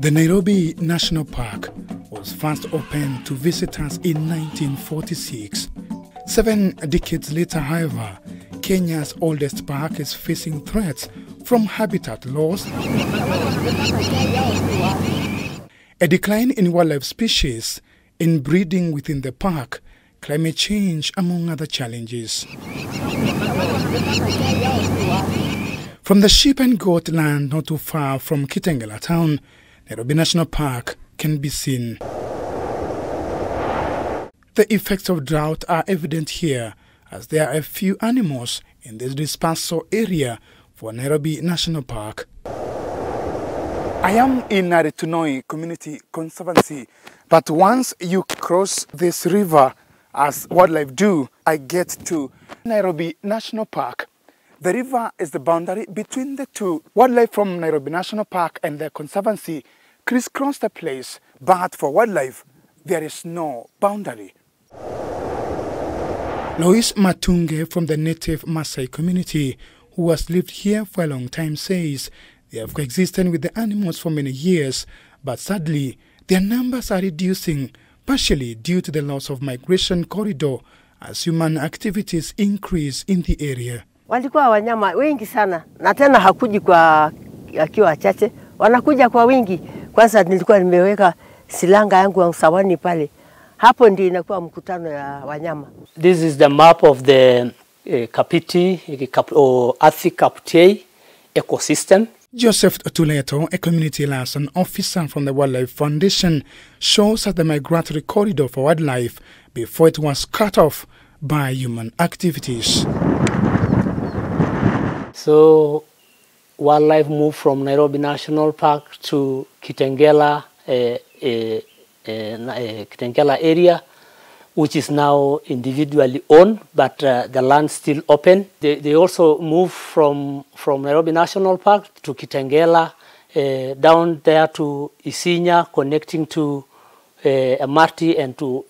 The Nairobi National Park was first opened to visitors in 1946. 7 decades later, however, Kenya's oldest park is facing threats from habitat loss, a decline in wildlife species, inbreeding within the park, climate change, among other challenges. From the sheep and goat land not too far from Kitengela town, Nairobi National Park can be seen. The effects of drought are evident here, as there are a few animals in this dispersal area for Nairobi National Park. I am in Naritunoi Community Conservancy, but once you cross this river, as wildlife do, I get to Nairobi National Park. The river is the boundary between the two. Wildlife from Nairobi National Park and the Conservancy crisscross the place, but for wildlife, there is no boundary. Lois Matunge from the native Maasai community, who has lived here for a long time, says they have coexisted with the animals for many years, but sadly, their numbers are reducing, partially due to the loss of migration corridor as human activities increase in the area. Walikuwa wanyama wengi sana, na tena hakuji kwa akiwa wachache, wanakuja kwa wingi. Kwanza nilikuwa nimeweka silanga yangu ya usawani pale. Hapo ndio inakuwa mkutano ya wanyama. This is the map of the Kapiti or Athi Kapiti ecosystem. Joseph Tuleto, a community liaison officer from the Wildlife Foundation, shows us the migratory corridor for wildlife before it was cut off by human activities. So wildlife moved from Nairobi National Park to Kitengela, Kitengela area, which is now individually owned, but the land still open. They also moved from Nairobi National Park to Kitengela, down there to Isinya, connecting to Amarti and to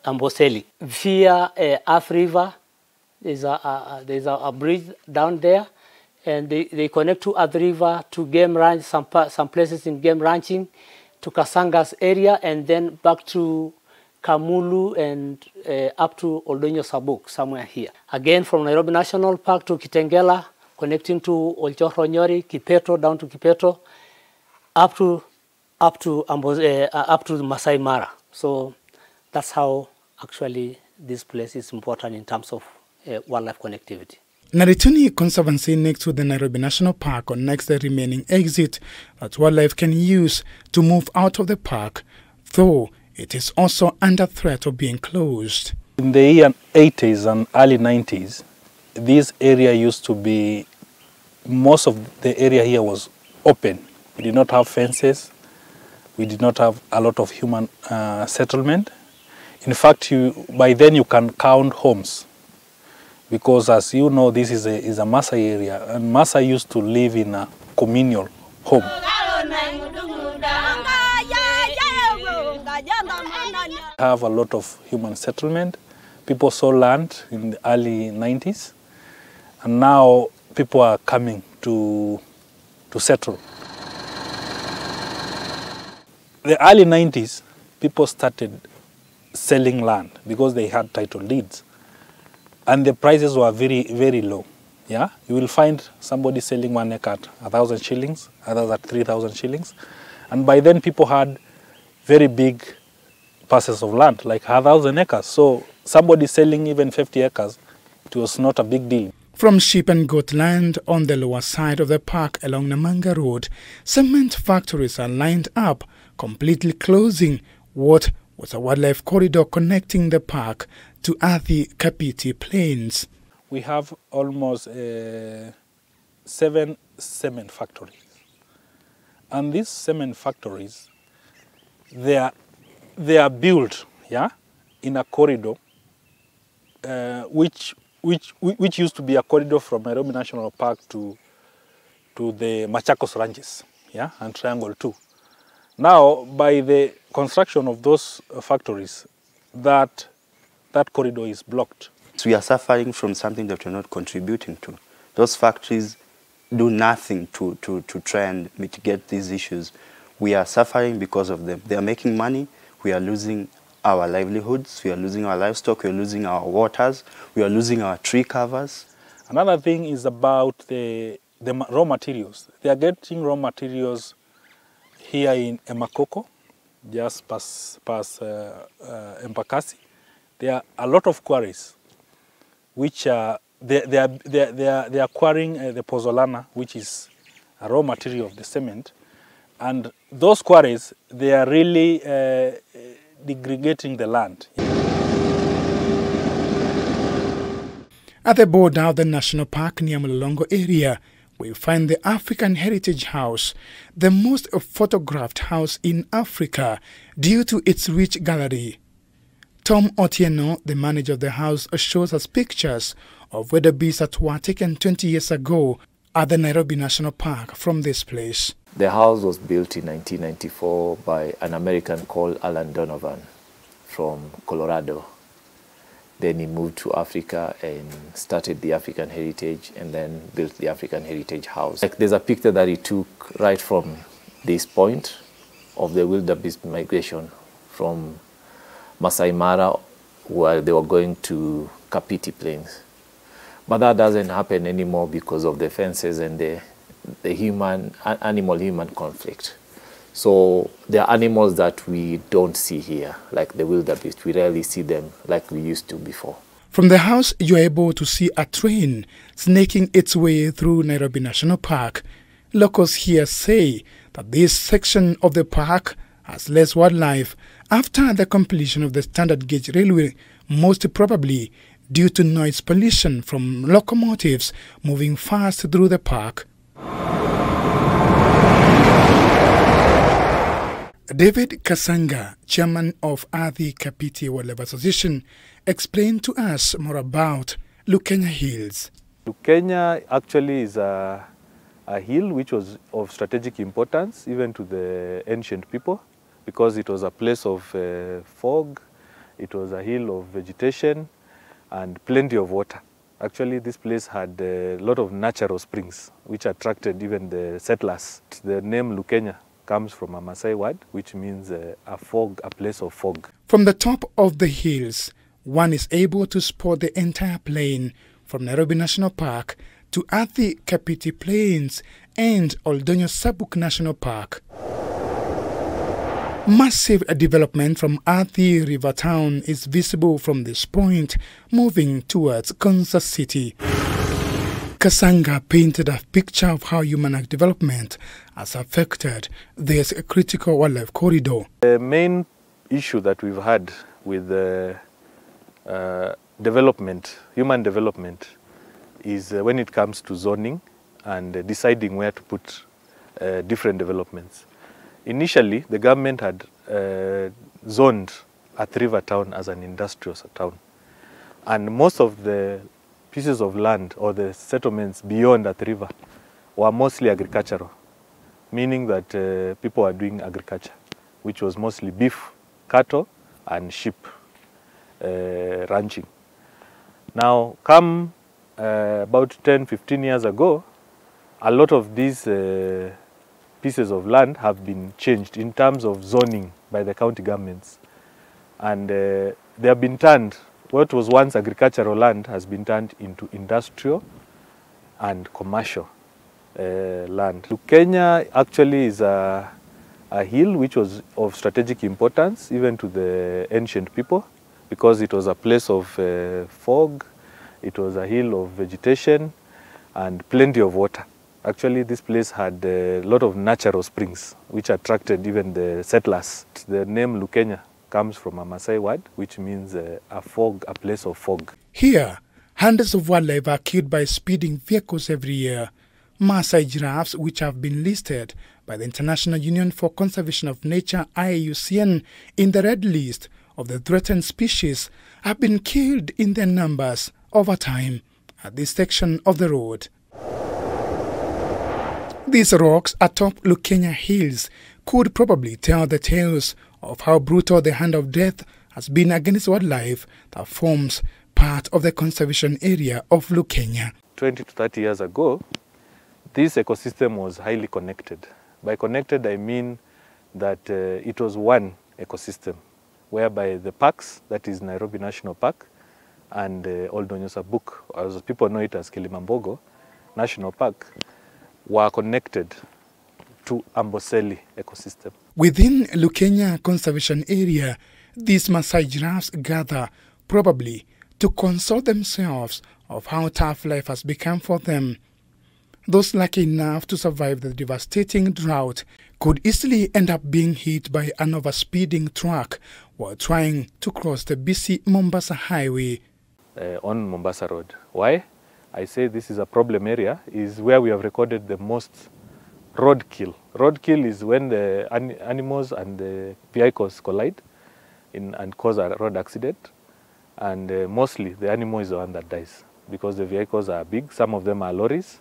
Amboseli. Via Earth River, there's a bridge down there, and they connect to Earth River to game ranch, some places in game ranching, to Kasanga's area, and then back to Kamulu and up to Oldonyo Sabuk, somewhere here. Again, from Nairobi National Park to Kitengela, connecting to Olchohronyori, Kipeto, down to Kipeto, up to Masai Mara. So that's how actually this place is important in terms of wildlife connectivity. Naritunoi Conservancy next to the Nairobi National Park connects the remaining exit that wildlife can use to move out of the park, though it is also under threat of being closed. In the 80s and early 90s, this area used to be, most of the area here was open. We did not have fences. We did not have a lot of human settlement. In fact, by then you can count homes, because as you know, this is a Maasai area, and Maasai used to live in a communal home. Have a lot of human settlement. People saw land in the early 90s, and now people are coming to settle. The early 90s, people started selling land because they had title deeds, and the prices were very, very low. Yeah, you will find somebody selling 1 acre at 1,000 shillings, others at 3,000 shillings, and by then people had very big parcels of land, like 1,000 acres. So somebody selling even 50 acres, it was not a big deal. From sheep and goat land on the lower side of the park along Namanga Road, cement factories are lined up, completely closing what was a wildlife corridor connecting the park to Athi Kapiti Plains. We have almost 7 cement factories. And these cement factories, they are built, yeah, in a corridor which used to be a corridor from Nairobi National Park to the Machakos ranches, yeah, and Triangle 2. Now, by the construction of those factories, that corridor is blocked. So we are suffering from something that we're not contributing to. Those factories do nothing to try and mitigate these issues. We are suffering because of them. They are making money. We are losing our livelihoods. We are losing our livestock. We are losing our waters. We are losing our tree covers. Another thing is about the raw materials. They are getting raw materials here in Emakoko, just past Embakasi. There are a lot of quarries which are they are quarrying the pozzolana, which is a raw material of the cement, and those quarries, they are really degrading the land. At the border of the national park near Mlolongo area, we find the African Heritage House, the most photographed house in Africa due to its rich gallery. Tom Otieno, the manager of the house, shows us pictures of wildebeest that were taken 20 years ago at the Nairobi National Park from this place. The house was built in 1994 by an American called Alan Donovan from Colorado. Then he moved to Africa and started the African Heritage and then built the African Heritage House. There's a picture that he took right from this point of the wildebeest migration from Masai Mara, where they were going to Kapiti Plains. But that doesn't happen anymore because of the fences and the animal-human conflict. So there are animals that we don't see here, like the wildebeest. We rarely see them like we used to before. From the house, you are able to see a train snaking its way through Nairobi National Park. Locals here say that this section of the park has less wildlife after the completion of the standard gauge railway, most probably due to noise pollution from locomotives moving fast through the park. David Kasanga, chairman of Athi Kapiti Wildlife Association, explained to us more about Lukenya Hills. Lukenya actually is a hill which was of strategic importance even to the ancient people, because it was a place of fog, it was a hill of vegetation and plenty of water. Actually, this place had a lot of natural springs which attracted even the settlers. The name Lukenya comes from a Maasai word which means a place of fog. From the top of the hills, one is able to spot the entire plain from Nairobi National Park to Athi Kapiti Plains and Oldonyo Sabuk National Park. Massive development from Athi River Town is visible from this point, moving towards Konza City. Kasanga painted a picture of how human development has affected this critical wildlife corridor. The main issue that we've had with development, human development, is when it comes to zoning and deciding where to put different developments. Initially, the government had zoned Athi River Town as an industrial town, and most of the pieces of land or the settlements beyond Athi River were mostly agricultural, meaning that people were doing agriculture, which was mostly beef, cattle, and sheep ranching. Now, come about 10-15 years ago, a lot of these pieces of land have been changed in terms of zoning by the county governments, and they have been turned. What was once agricultural land has been turned into industrial and commercial land. Lukenya actually is a hill which was of strategic importance even to the ancient people, because it was a place of fog, it was a hill of vegetation and plenty of water. Actually, this place had a lot of natural springs which attracted even the settlers. The name Lukenya comes from a Maasai word which means a place of fog. Here, hundreds of wildlife are killed by speeding vehicles every year. Maasai giraffes, which have been listed by the International Union for Conservation of Nature IUCN in the red list of the threatened species, have been killed in their numbers over time at this section of the road. These rocks atop Lukenya Hills could probably tell the tales of how brutal the hand of death has been against wildlife that forms part of the conservation area of Lukenya. 20 to 30 years ago, this ecosystem was highly connected. By connected, I mean that it was one ecosystem, whereby the parks, that is Nairobi National Park, and Old Donyosa Book, as people know it as Kilimambogo National Park, were connected to Amboseli ecosystem. Within Lukenya Conservation Area, these Maasai giraffes gather, probably to console themselves of how tough life has become for them. Those lucky enough to survive the devastating drought could easily end up being hit by an overspeeding truck while trying to cross the busy Mombasa highway. On Mombasa Road. Why? I say this is a problem area, is where we have recorded the most roadkill. Roadkill is when the animals and the vehicles collide and cause a road accident. And mostly the animal is the one that dies because the vehicles are big. Some of them are lorries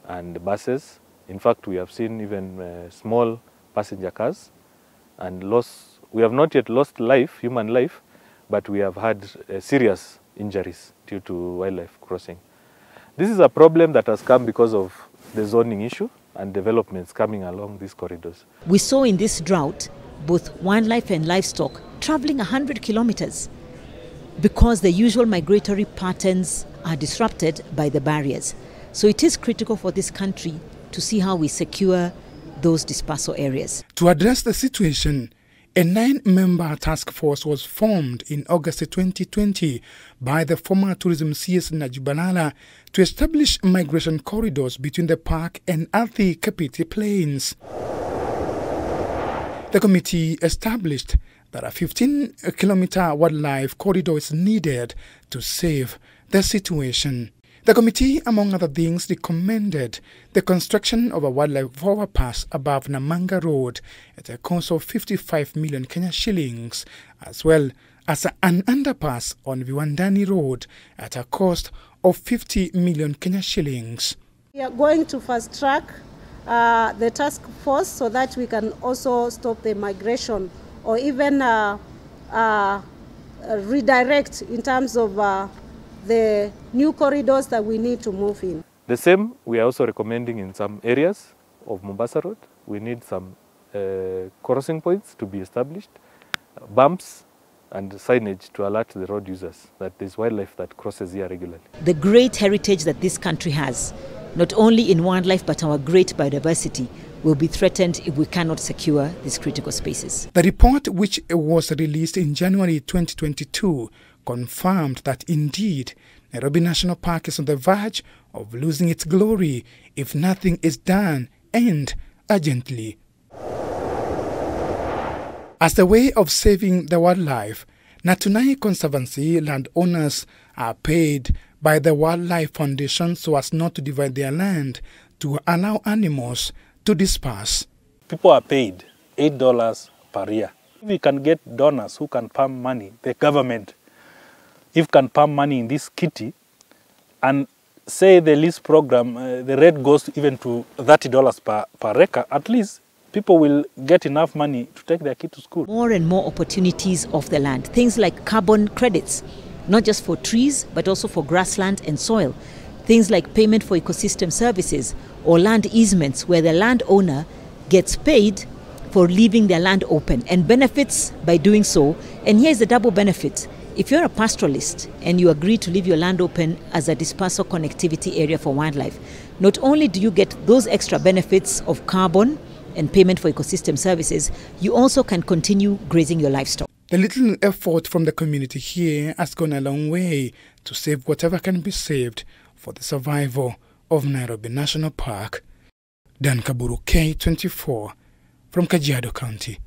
and buses. In fact, we have seen even small passenger cars and we have not yet lost life, human life, but we have had serious injuries due to wildlife crossing. This is a problem that has come because of the zoning issue and developments coming along these corridors. We saw in this drought both wildlife and livestock traveling 100 kilometers because the usual migratory patterns are disrupted by the barriers. So it is critical for this country to see how we secure those dispersal areas. To address the situation, a 9-member task force was formed in August 2020 by the former tourism CS Najubalala to establish migration corridors between the park and Athi Kapiti Plains. The committee established that a 15-kilometer wildlife corridor is needed to save the situation. The committee, among other things, recommended the construction of a wildlife overpass above Namanga Road at a cost of 55 million Kenya shillings, as well as an underpass on Viwandani Road at a cost of 50 million Kenya shillings. We are going to fast track the task force so that we can also stop the migration or even redirect in terms of the new corridors that we need to move in. The same, we are also recommending in some areas of Mombasa Road, we need some crossing points to be established, bumps and signage to alert the road users that there's wildlife that crosses here regularly. The great heritage that this country has, not only in wildlife but our great biodiversity, will be threatened if we cannot secure these critical spaces. The report, which was released in January 2022, confirmed that indeed Nairobi National Park is on the verge of losing its glory if nothing is done, and urgently. As a way of saving the wildlife, Natunai Conservancy landowners are paid by the Wildlife Foundation so as not to divide their land to allow animals to disperse. People are paid $8 per year. If we can get donors who can pump money, the government, if can pump money in this kitty, and say the lease program, the rate goes even to $30 per acre, at least people will get enough money to take their kid to school. More and more opportunities of the land, things like carbon credits, not just for trees, but also for grassland and soil. Things like payment for ecosystem services or land easements where the landowner gets paid for leaving their land open and benefits by doing so. And here's the double benefit. If you're a pastoralist and you agree to leave your land open as a dispersal connectivity area for wildlife, not only do you get those extra benefits of carbon and payment for ecosystem services, you also can continue grazing your livestock. The little effort from the community here has gone a long way to save whatever can be saved for the survival of Nairobi National Park. Dan Kaburu, K24, from Kajiado County.